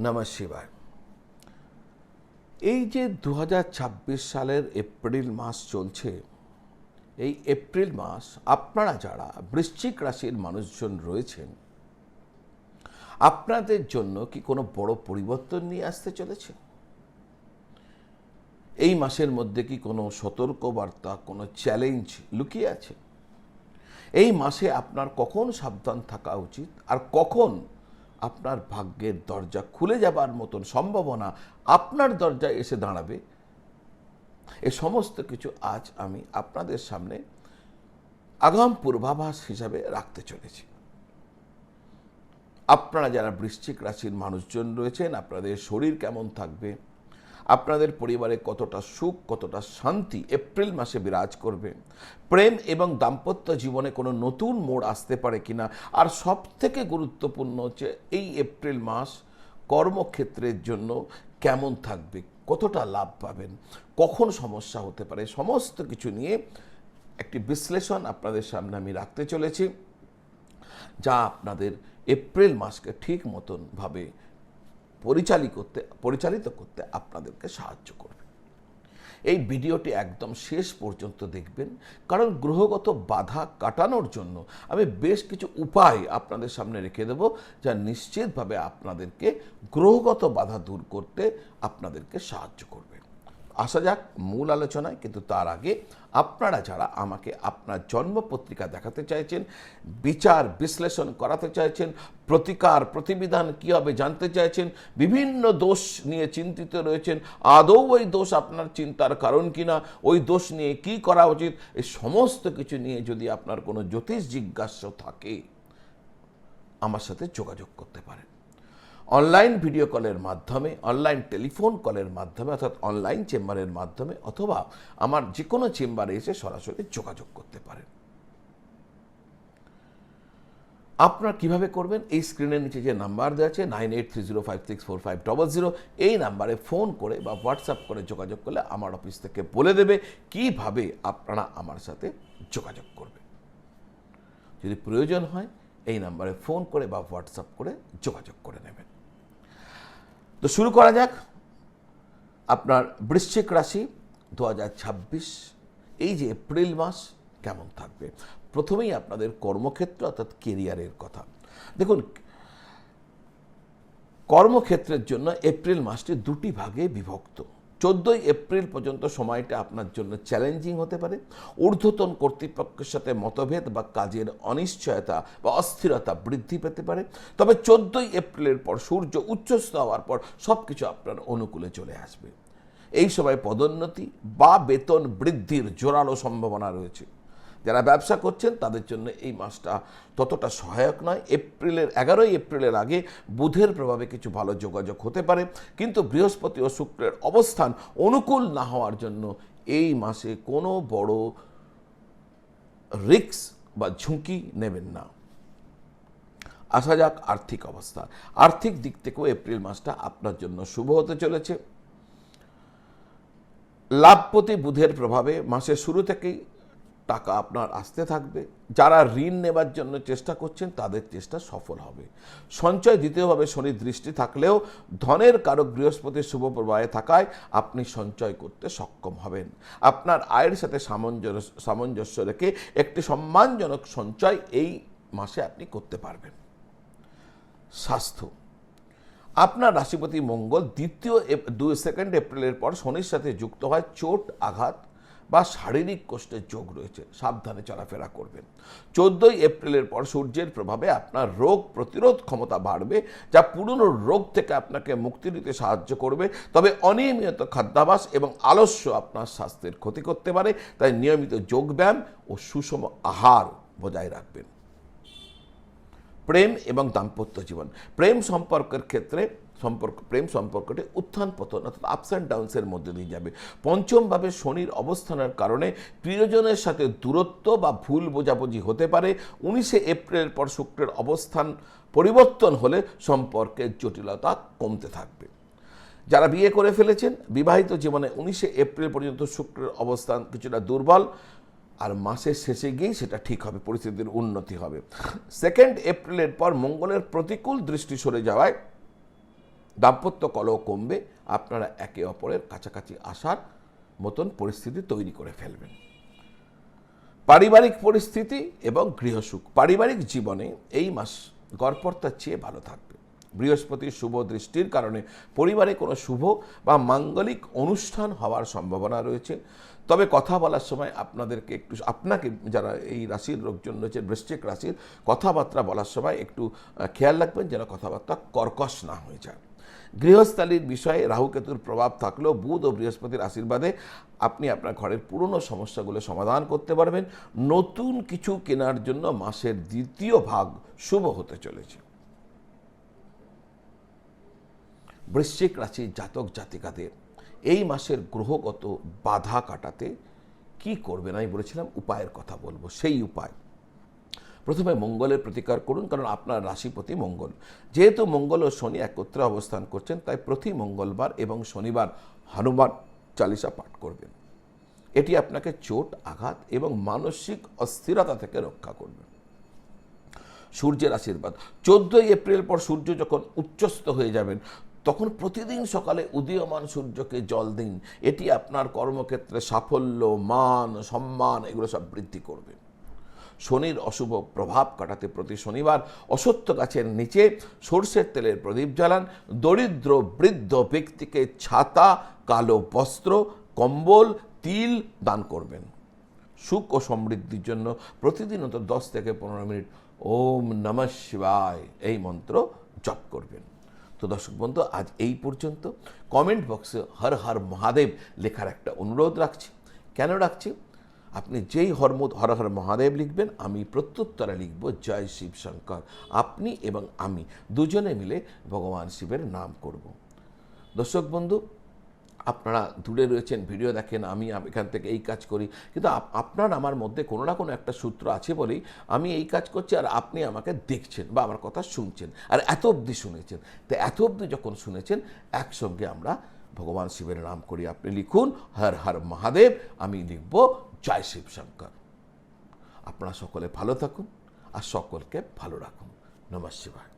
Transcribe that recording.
নমঃ শিবায়। এই যে 2026 সালের এপ্রিল মাস চলছে, এই এপ্রিল মাস আপনারা যারা বৃশ্চিক রাশির মানুষজন রয়েছেন, আপনাদের জন্য কি কোনো বড় পরিবর্তন নিয়ে আসতে চলেছে? এই মাসের মধ্যে কি কোনো সতর্কবার্তা, কোনো চ্যালেঞ্জ লুকিয়ে আছে? এই মাসে আপনার কখন সাবধান থাকা উচিত আর কখন আপনার ভাগ্যের দরজা খুলে যাবার মতন সম্ভাবনা আপনার দরজায় এসে দাঁড়াবে, এ সমস্ত কিছু আজ আমি আপনাদের সামনে আগাম পূর্বাভাস হিসাবে রাখতে চলেছি। আপনারা যারা বৃশ্চিক রাশির মানুষজন রয়েছেন, আপনাদের শরীর কেমন থাকবে, আপনাদের পরিবারে কতটা সুখ, কতটা শান্তি এপ্রিল মাসে বিরাজ করবে, প্রেম এবং দাম্পত্য জীবনে কোনো নতুন মোড় আসতে পারে কিনা, আর সব থেকে গুরুত্বপূর্ণ হচ্ছে এই এপ্রিল মাস কর্মক্ষেত্রের জন্য কেমন থাকবে, কতটা লাভ পাবেন, কখন সমস্যা হতে পারে, সমস্ত কিছু নিয়ে একটি বিশ্লেষণ আপনাদের সামনে আমি রাখতে চলেছি, যা আপনাদের এপ্রিল মাসকে ঠিক মতনভাবে পরিচালিত করতে আপনাদেরকে সাহায্য করবে। এই ভিডিওটি একদম শেষ পর্যন্ত দেখবেন, কারণ গ্রহগত বাধা কাটানোর জন্য আমি বেশ কিছু উপায় আপনাদের সামনে রেখে দেব, যা নিশ্চিতভাবে আপনাদেরকে গ্রহগত বাধা দূর করতে আপনাদেরকে সাহায্য করবে। আসা যাক মূল আলোচনায়, কিন্তু তার আগে আপনারা যারা আমাকে আপনার জন্মপত্রিকা দেখাতে চাইছেন, বিচার বিশ্লেষণ করাতে চাইছেন, প্রতিকার প্রতিবিধান কী হবে জানতে চাইছেন, বিভিন্ন দোষ নিয়ে চিন্তিত রয়েছেন, আদৌ ওই দোষ আপনার চিন্তার কারণ কিনা, ওই দোষ নিয়ে কি করা উচিত, এই সমস্ত কিছু নিয়ে যদি আপনার কোনো জ্যোতিষ জিজ্ঞাসা থাকে, আমার সাথে যোগাযোগ করতে পারেন। অনলাইন ভিডিও কলের মাধ্যমে, অনলাইন টেলিফোন কলের মাধ্যমে, অর্থাৎ অনলাইন চেম্বারের মাধ্যমে, অথবা আমার যে কোনো চেম্বারে এসে সরাসরি যোগাযোগ করতে পারেন। আপনারা কিভাবে করবেন? এই স্ক্রিনের নিচে যে নাম্বার দেওয়া আছে 9830564500, এই নাম্বারে ফোন করে বা হোয়াটসঅ্যাপ করে যোগাযোগ করলে আমার অফিস থেকে বলে দেবে কিভাবে আপনারা আমার সাথে যোগাযোগ করবেন। যদি প্রয়োজন হয় এই নাম্বারে ফোন করে বা হোয়াটসঅ্যাপ করে যোগাযোগ করে নেবেন। তো শুরু করা যাক। আপনার বৃশ্চিক রাশি 2026 এই যে এপ্রিল মাস কেমন থাকবে। প্রথমেই আপনাদের কর্মক্ষেত্র অর্থাৎ কেরিয়ারের কথা দেখুন। কর্মক্ষেত্রের জন্য এপ্রিল মাসটি দুটি ভাগে বিভক্ত। 14ই এপ্রিল পর্যন্ত সময়টা আপনার জন্য চ্যালেঞ্জিং হতে পারে। ঊর্ধ্বতন কর্তৃপক্ষের সাথে মতভেদ বা কাজের অনিশ্চয়তা বা অস্থিরতা বৃদ্ধি পেতে পারে। তবে 14ই এপ্রিলের পর সূর্য উচ্চস্থ হওয়ার পর সব কিছু আপনার অনুকূলে চলে আসবে। এই সময় পদোন্নতি বা বেতন বৃদ্ধির জোরালো সম্ভাবনা রয়েছে। যারা ব্যবসা করছেন তাদের জন্য এই মাসটা ততটা সহায়ক নয়। 11ই এপ্রিলের আগে বুধের প্রভাবে কিছু ভালো যোগাযোগ হতে পারে, কিন্তু বৃহস্পতি ও শুক্রের অবস্থান অনুকূল না হওয়ার জন্য এই মাসে কোনো বড় রিস্ক বা ঝুঁকি নেবেন না। আসা যাক আর্থিক অবস্থা। আর্থিক দিক থেকেও এপ্রিল মাসটা আপনার জন্য শুভ হতে চলেছে। লাভপতি বুধের প্রভাবে মাসের শুরু থেকেই টাকা আপনার আসতে থাকবে। যারা ঋণ নেবার জন্য চেষ্টা করছেন তাদের চেষ্টা সফল হবে। সঞ্চয় দ্বিতীয়ভাবে শনির দৃষ্টি থাকলেও ধনের কারক বৃহস্পতির শুভ প্রবাহে থাকায় আপনি সঞ্চয় করতে সক্ষম হবেন। আপনার আয়ের সাথে সামঞ্জস্য রেখে একটি সম্মানজনক সঞ্চয় এই মাসে আপনি করতে পারবেন। স্বাস্থ্য, আপনার রাশিপতি মঙ্গল 2nd এপ্রিলের পর শনির সাথে যুক্ত হয়। চোট, আঘাত বা শারীরিক কষ্টের যোগ রয়েছে, সাবধানে চলাফেরা করবেন। 14ই এপ্রিলের পর সূর্যের প্রভাবে আপনার রোগ প্রতিরোধ ক্ষমতা বাড়বে, যা পুরনো রোগ থেকে আপনাকে মুক্তি দিতে সাহায্য করবে। তবে অনিয়মিত খাদ্যাভ্যাস এবং আলস্য আপনার স্বাস্থ্যের ক্ষতি করতে পারে, তাই নিয়মিত যোগব্যায়াম ও সুষম আহার বজায় রাখবেন। প্রেম এবং দাম্পত্য জীবন, প্রেম সম্পর্কটি উত্থান পতন অর্থাৎ আপস অ্যান্ড ডাউনসের মধ্যে দিয়ে যাবে। পঞ্চমভাবে শনির অবস্থানের কারণে প্রিয়জনের সাথে দূরত্ব বা ভুল বোঝাবুঝি হতে পারে। 19শে এপ্রিলের পর শুক্রের অবস্থান পরিবর্তন হলে সম্পর্কের জটিলতা কমতে থাকবে। যারা বিয়ে করে ফেলেছেন, বিবাহিত জীবনে 19শে এপ্রিল পর্যন্ত শুক্রের অবস্থান কিছুটা দুর্বল, আর মাসের শেষে গিয়েই সেটা ঠিক হবে, পরিস্থিতির উন্নতি হবে। 2nd এপ্রিলের পর মঙ্গলের প্রতিকূল দৃষ্টি সরে যাওয়ায় দাম্পত্য কলহ কমবে, আপনারা একে অপরের কাছাকাছি আসার মতন পরিস্থিতি তৈরি করে ফেলবেন। পারিবারিক পরিস্থিতি এবং গৃহসুখ, পারিবারিক জীবনে এই মাস গড়পড়তার চেয়ে ভালো থাকবে। বৃহস্পতির শুভ দৃষ্টির কারণে পরিবারে কোনো শুভ বা মাঙ্গলিক অনুষ্ঠান হওয়ার সম্ভাবনা রয়েছে। তবে কথা বলার সময় আপনাকে যারা এই রাশির লোকজন রয়েছে, বৃশ্চিক রাশির, কথাবার্তা বলার সময় একটু খেয়াল রাখবেন যেন কথাবার্তা কর্কশ না হয়ে যায়। গৃহস্থালির বিষয়ে রাহুকেতুর প্রভাব থাকলেও বুধ ও বৃহস্পতির আশীর্বাদে আপনি আপনার ঘরের পুরনো সমস্যাগুলো সমাধান করতে পারবেন। নতুন কিছু কেনার জন্য মাসের দ্বিতীয় ভাগ শুভ হতে চলেছে। বৃশ্চিক রাশির জাতক জাতিকাদের এই মাসের গ্রহগত বাধা কাটাতে কি করবেন, আমি বলেছিলাম উপায়ের কথা বলবো। সেই উপায়, প্রথমে মঙ্গলের প্রতিকার করুন, কারণ আপনার রাশিপতি মঙ্গল। যেহেতু মঙ্গল ও শনি একত্রে অবস্থান করছেন, তাই প্রতি মঙ্গলবার এবং শনিবার হনুমান চালিসা পাঠ করবেন। এটি আপনাকে চোট, আঘাত এবং মানসিক অস্থিরতা থেকে রক্ষা করবে। সূর্যের আশীর্বাদ, 14 এপ্রিল পর সূর্য যখন উচ্চস্থ হয়ে যাবেন, তখন প্রতিদিন সকালে উদীয়মান সূর্যকে জল দিন। এটি আপনার কর্মক্ষেত্রে সাফল্য, মান, সম্মান এগুলো সব বৃদ্ধি করবে। শনির অশুভ প্রভাব কাটাতে প্রতি শনিবার অশ্বত্থ গাছের নিচে সরষের তেলের প্রদীপ জ্বালান। দরিদ্র বৃদ্ধ ব্যক্তিকে ছাতা, কালো বস্ত্র, কম্বল, তিল দান করবেন। সুখ ও সমৃদ্ধির জন্য প্রতিদিন অন্তত 10 থেকে 15 মিনিট ওম নমঃ শিবায় এই মন্ত্র জপ করবেন। তো দর্শক বন্ধু, আজ এই পর্যন্ত। কমেন্ট বক্সে হর হর মহাদেব লেখার একটা অনুরোধ রাখছি। কেন রাখছি? আপনি যেই হর হর মহাদেব লিখবেন, আমি প্রত্যুত্তরে লিখব জয় শিব শঙ্কর। আপনি এবং আমি দুজনে মিলে ভগবান শিবের নাম করব। দর্শক বন্ধু, আপনারা দূরে রয়েছেন, ভিডিও দেখেন, আমি এখান থেকে এই কাজ করি, কিন্তু আপনার আমার মধ্যে কোনো না কোনো একটা সূত্র আছে বলেই আমি এই কাজ করছি, আর আপনি আমাকে দেখছেন বা আমার কথা শুনছেন, আর এত অবধি শুনেছেন। তো এত অবধি যখন শুনেছেন, একসঙ্গে আমরা ভগবান শিবের নাম করি। আপনি লিখুন হর হর মহাদেব, আমি লিখব জয় শিব শঙ্কর। আপনারা সকলে ভালো থাকুন আর সকলকে ভালো রাখুন। নমঃ শিবায়।